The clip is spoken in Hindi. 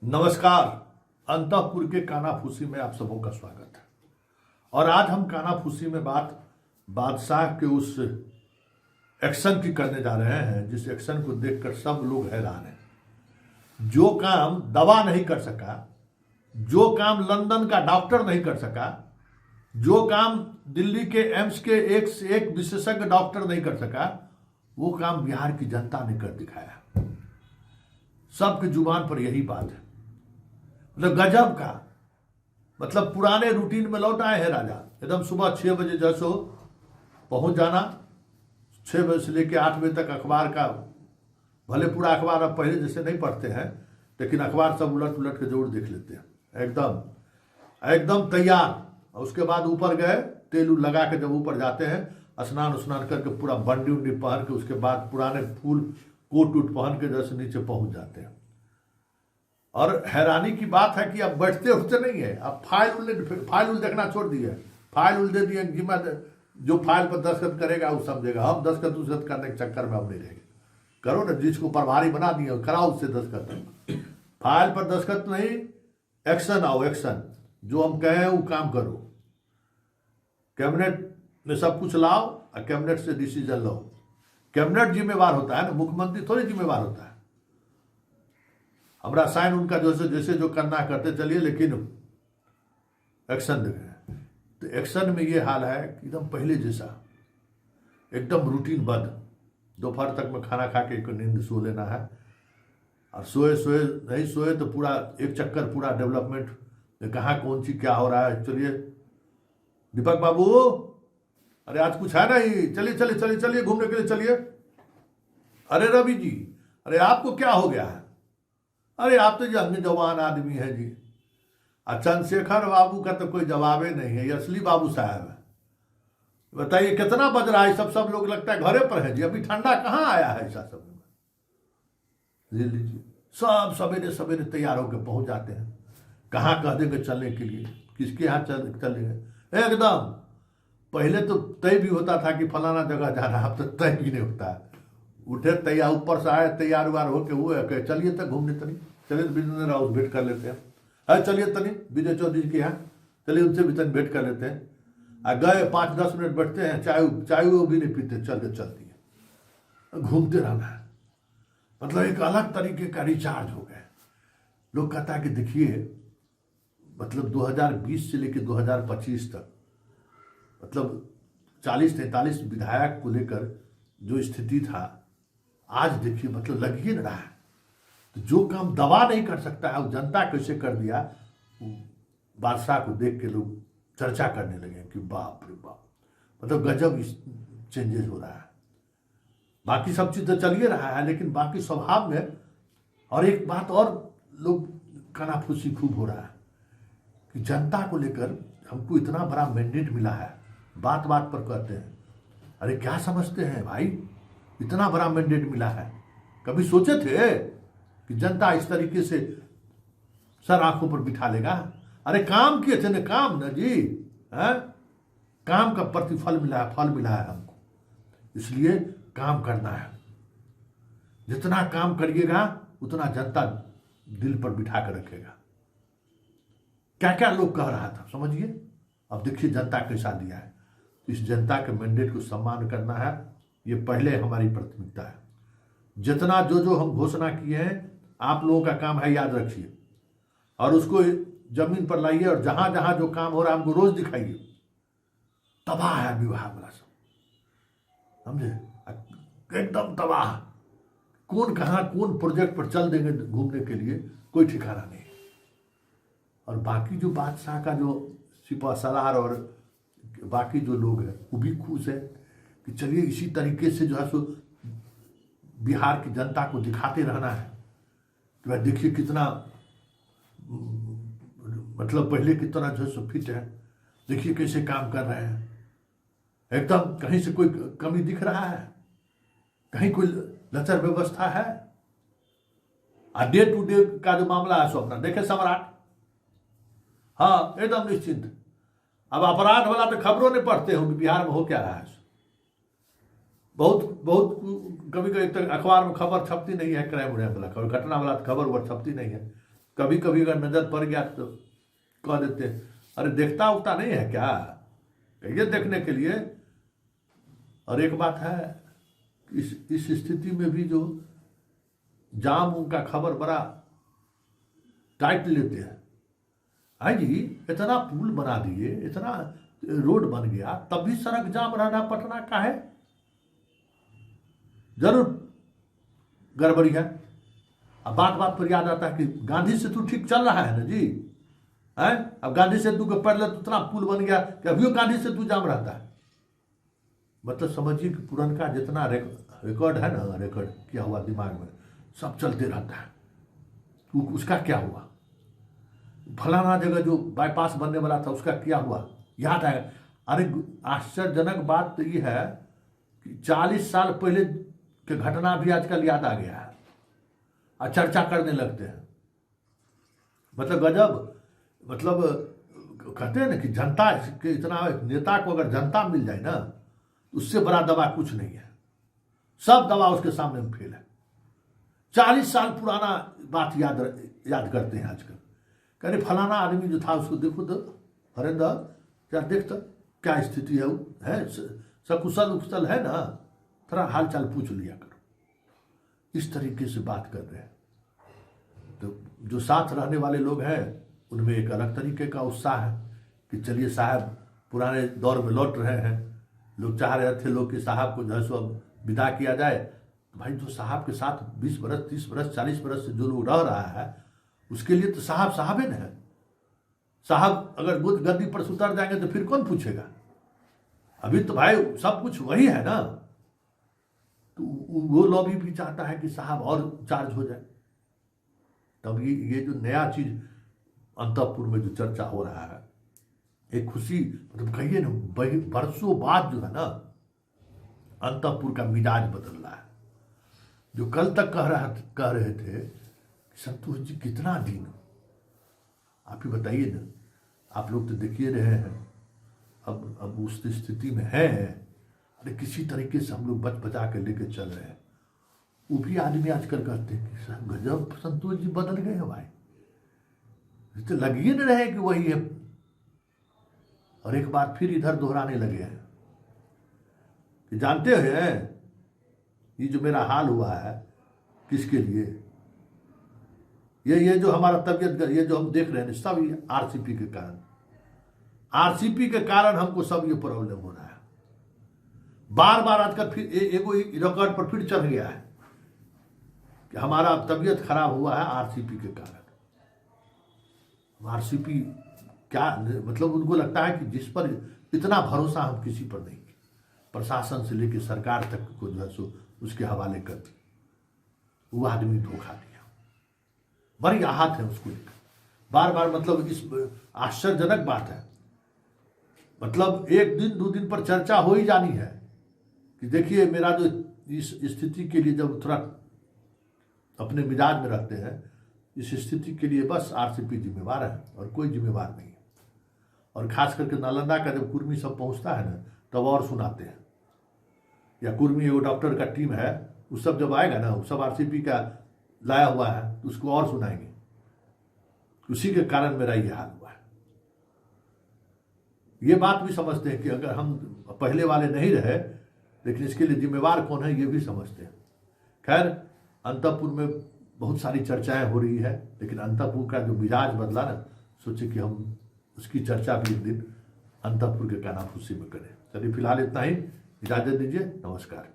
नमस्कार। अंतःपुर के कानाफूसी में आप सबों का स्वागत है। और आज हम कानाफूसी में बात बादशाह के उस एक्शन की करने जा रहे हैं जिस एक्शन को देखकर सब लोग हैरान हैं। जो काम दवा नहीं कर सका, जो काम लंदन का डॉक्टर नहीं कर सका, जो काम दिल्ली के एम्स के एक से एक विशेषज्ञ डॉक्टर नहीं कर सका, वो काम बिहार की जनता ने कर दिखाया। सबके जुबान पर यही बात है। मतलब गजब का, मतलब पुराने रूटीन में लौट आए हैं राजा। एकदम सुबह 6 बजे जैसो पहुंच जाना, 6 बजे से लेकर 8 बजे तक अखबार का, भले पूरा अखबार अब पहले जैसे नहीं पढ़ते हैं, लेकिन अखबार सब उलट उलट के जरूर देख लेते हैं। एकदम एकदम तैयार। उसके बाद ऊपर गए, तेल लगा के जब ऊपर जाते हैं, स्नान उस्नान करके पूरा बंडी उंडी पहन के, उसके बाद पुराने फूल कोट उट पहन के जैसे नीचे पहुंच जाते हैं। और हैरानी की बात है कि अब बैठते उठते नहीं है। अब फाइल उल देखना छोड़ दिए। फाइल उल दे दिए, जिम्मा जो फाइल पर दस्तखत करेगा वो समझेगा। हम दस्तखत उस्तखत करने के चक्कर में हम नहीं रहेंगे। करो ना, जिसको प्रभारी बना दिए कराओ उससे दस्तखत। फाइल पर दस्तखत नहीं, एक्शन आओ, एक्शन। जो हम कहें वो काम करो। कैबिनेट में सब कुछ लाओ और कैबिनेट से डिसीजन लो। कैबिनेट जिम्मेवार होता है ना, मुख्यमंत्री थोड़ी जिम्मेवार होता है। हमारा साइन उनका जैसे जैसे जो करना करते चलिए, लेकिन एक्शन देंगे। तो एक्शन में ये हाल है कि एकदम पहले जैसा, एकदम रूटीन बंद। दोपहर तक में खाना खा के एक नींद सो लेना है। और सोए नहीं सोए तो पूरा एक चक्कर, पूरा डेवलपमेंट कहाँ कौन सी क्या हो रहा है। चलिए दीपक बाबू, अरे आज कुछ है नहीं, चलिए चलिए चलिए चलिए घूमने के लिए चलिए। अरे रवि जी, अरे आपको क्या हो गया है? अरे आप तो जंग जवान आदमी है जी। और चंद्रशेखर बाबू का तो कोई जवाब ही नहीं है, ये असली बाबू साहब है। बताइए कितना बज रहा है? सब लोग लगता है घरे पर है जी। अभी ठंडा कहाँ आया है ऐसा सब में। ले लीजिए, सब सवेरे सवेरे तैयार होकर पहुंच जाते हैं। कहाँ कह देंगे चलने के लिए, किसके यहाँ चलेंगे। एकदम पहले तो तय भी होता था कि फलाना जगह जा रहा है, अब तो तय भी नहीं होता है। उठे तैयार, ऊपर से आए तैयार वार होके हुए, चलिए तक घूमने तनी, चलिए विजेंद्र हाउस भेंट कर लेते हैं। अरे चलिए तनी विजय चौधरी के यहाँ, चलिए उनसे भी तनी भेंट कर लेते हैं। आ गए 5-10 मिनट बैठते हैं, चाय वो भी नहीं पीते, चलती है। घूमते रहना है। मतलब एक अलग तरीके का रिचार्ज हो गया। लोग कहता है कि देखिए, मतलब 2020 से लेकर 2025 तक, मतलब 40-43 विधायक को लेकर जो स्थिति था, आज देखिए मतलब लग ही नहीं रहा है। तो जो काम दवा नहीं कर सकता है वो जनता कैसे कर दिया। बादशाह को देख के लोग चर्चा करने लगे कि बाप रे बाप, मतलब गजब चेंजेस हो रहा है। बाकी सब चीज तो चल ही रहा है, लेकिन बाकी स्वभाव में। और एक बात और, लोग कानाफूसी खूब हो रहा है कि जनता को लेकर हमको इतना बड़ा मैंडेट मिला है। बात बात पर कहते हैं, अरे क्या समझते हैं भाई, इतना बड़ा मैंडेट मिला है। कभी सोचे थे कि जनता इस तरीके से सर आंखों पर बिठा लेगा? अरे काम किए थे ना, काम ना जी है, काम का प्रतिफल मिला है, फल मिला है हमको। इसलिए काम करना है। जितना काम करिएगा उतना जनता दिल पर बिठा कर रखेगा। क्या क्या लोग कह रहा था समझिए। अब देखिए जनता कैसा दिया है। इस जनता के मैंडेट को सम्मान करना है, ये पहले हमारी प्राथमिकता है। जितना जो हम घोषणा किए हैं, आप लोगों का काम है याद रखिए और उसको जमीन पर लाइए। और जहां जहां जो काम हो रहा है हमको रोज दिखाइए। तबाह है विभाग वाला सब, समझे, एकदम तबाह। कौन कहां कौन प्रोजेक्ट पर चल देंगे घूमने के लिए, कोई ठिकाना नहीं। और बाकी जो बादशाह का जो सिपा सलार और बाकी जो लोग हैं वो भी खुश है कि चलिए इसी तरीके से जो है सो बिहार की जनता को दिखाते रहना है कि भाई देखिए कितना, मतलब पहले की तरह जो है सो फिट है। देखिए कैसे काम कर रहे हैं। एकदम कहीं से कोई कमी दिख रहा है, कहीं कोई लचर व्यवस्था है। डे टू डे का जो मामला है सो अपना देखे सम्राट, हाँ एकदम निश्चिंत। अब अपराध वाला तो खबरों नहीं पढ़ते हो कि बिहार में हो क्या रहा है। बहुत कभी कभी तक अखबार में खबर छपती नहीं है, क्राइम व्राइम वाला खबर, घटना वाला खबर छपती नहीं है। कभी कभी अगर नजर पड़ गया तो कह देते हैं अरे देखता उगता नहीं है क्या, ये देखने के लिए। और एक बात है, इस स्थिति में भी जो जाम उनका खबर बड़ा टाइट लेते हैं। है जी, इतना पुल बना दिए, इतना रोड बन गया, तब भी सड़क जाम रहना पटना का है। जरूर गड़बड़ी है। अब बात बात पर याद आता है कि गांधी सेतु ठीक चल रहा है ना जी, है। अब गांधी सेतु के पहले तो इतना पुल बन गया कि अभी गांधी सेतु जाम रहता है। मतलब समझिए कि पुरनका जितना रिकॉर्ड है ना, रिकॉर्ड किया हुआ दिमाग में सब चलते रहता है। उसका क्या हुआ, फलाना जगह जो बाईपास बनने वाला था उसका क्या हुआ, याद आएगा। अरे आश्चर्यजनक बात तो ये है कि 40 साल पहले के घटना भी आजकल याद आ गया है और चर्चा करने लगते हैं। मतलब गजब। मतलब कहते हैं ना कि जनता के इतना नेता को अगर जनता मिल जाए ना, उससे बड़ा दवा कुछ नहीं है। सब दवा उसके सामने में फेल है। 40 साल पुराना बात याद करते हैं आजकल। कहने फलाना आदमी जो था उसको देखो तो हरेंद्र क्या देखता क्या स्थिति है, वो है सकुशल उकुशल है ना, थोड़ा हाल चाल पूछ लिया करो। इस तरीके से बात कर रहे हैं। तो जो साथ रहने वाले लोग हैं उनमें एक अलग तरीके का उत्साह है कि चलिए साहब पुराने दौर में लौट रहे हैं। लोग चाह रहे थे लोग कि साहब को जो है सो अब विदा किया जाए। भाई जो साहब के साथ 20 बरस 30 बरस 40 बरस से जो लोग रह रहा है उसके लिए तो साहब साहब ही न है। साहब अगर गद्दी पर से उतर जाएंगे तो फिर कौन पूछेगा। अभी तो भाई सब कुछ वही है ना। तो वो लॉबी भी चाहता है कि साहब और चार्ज हो जाए। तब ये जो नया चीज अंतःपुर में जो चर्चा हो रहा है, एक खुशी, मतलब कहिए ना बरसों बाद जो है ना अंतःपुर का मिजाज बदल रहा है। जो कल तक कह रहे थे संतोष जी कितना दिन, आप ही बताइए ना। आप लोग तो देखिए रहे हैं, अब उस स्थिति में है। अरे किसी तरीके से हम लोग बच बचा के लेके चल रहे हैं। वो भी आदमी आजकल कहते हैं कि गजब संतोष जी बदल गए हैं भाई, तो लग ही नहीं रहे कि वही है। और एक बात फिर इधर दोहराने लगे हैं कि जानते हैं ये जो मेरा हाल हुआ है किसके लिए, ये जो हमारा तबियत, ये जो हम देख रहे हैं सब ये आरसीपी के कारण। आरसीपी के कारण हमको सब ये प्रॉब्लम हो रहा है। बार बार आजकल फिर एगो रिकॉर्ड पर फिर चढ़ गया है कि हमारा तबियत खराब हुआ है आरसीपी के कारण। आरसीपी क्या, मतलब उनको लगता है कि जिस पर इतना भरोसा हम किसी पर नहीं, प्रशासन से लेकर सरकार तक को जो है सो उसके हवाले कर दिया। वो आदमी धोखा दिया। बड़ी आहत है उसको लेकर बार बार। मतलब इस आश्चर्यजनक बात है, मतलब एक दिन 2 दिन पर चर्चा हो ही जानी है कि देखिए मेरा जो इस स्थिति के लिए जब थोड़ा अपने मिजाज में रखते हैं, इस स्थिति के लिए बस आरसीपी जिम्मेवार है और कोई जिम्मेवार नहीं है। और खास करके नालंदा का जब कुर्मी सब पहुंचता है ना तब और सुनाते हैं, या कुर्मी वो डॉक्टर का टीम है वो सब जब आएगा ना, वो सब आरसीपी का लाया हुआ है तो उसको और सुनाएंगे। उसी के कारण मेरा ये हाल हुआ है। ये बात भी समझते हैं कि अगर हम पहले वाले नहीं रहे, लेकिन इसके लिए जिम्मेवार कौन है ये भी समझते हैं। खैर अंतःपुर में बहुत सारी चर्चाएं हो रही है, लेकिन अंतःपुर का जो मिजाज बदला ना, सोचे कि हम उसकी चर्चा भी एक दिन अंतःपुर के कानाफूसी में करें। चलिए फिलहाल इतना ही, इजाजत दीजिए, नमस्कार।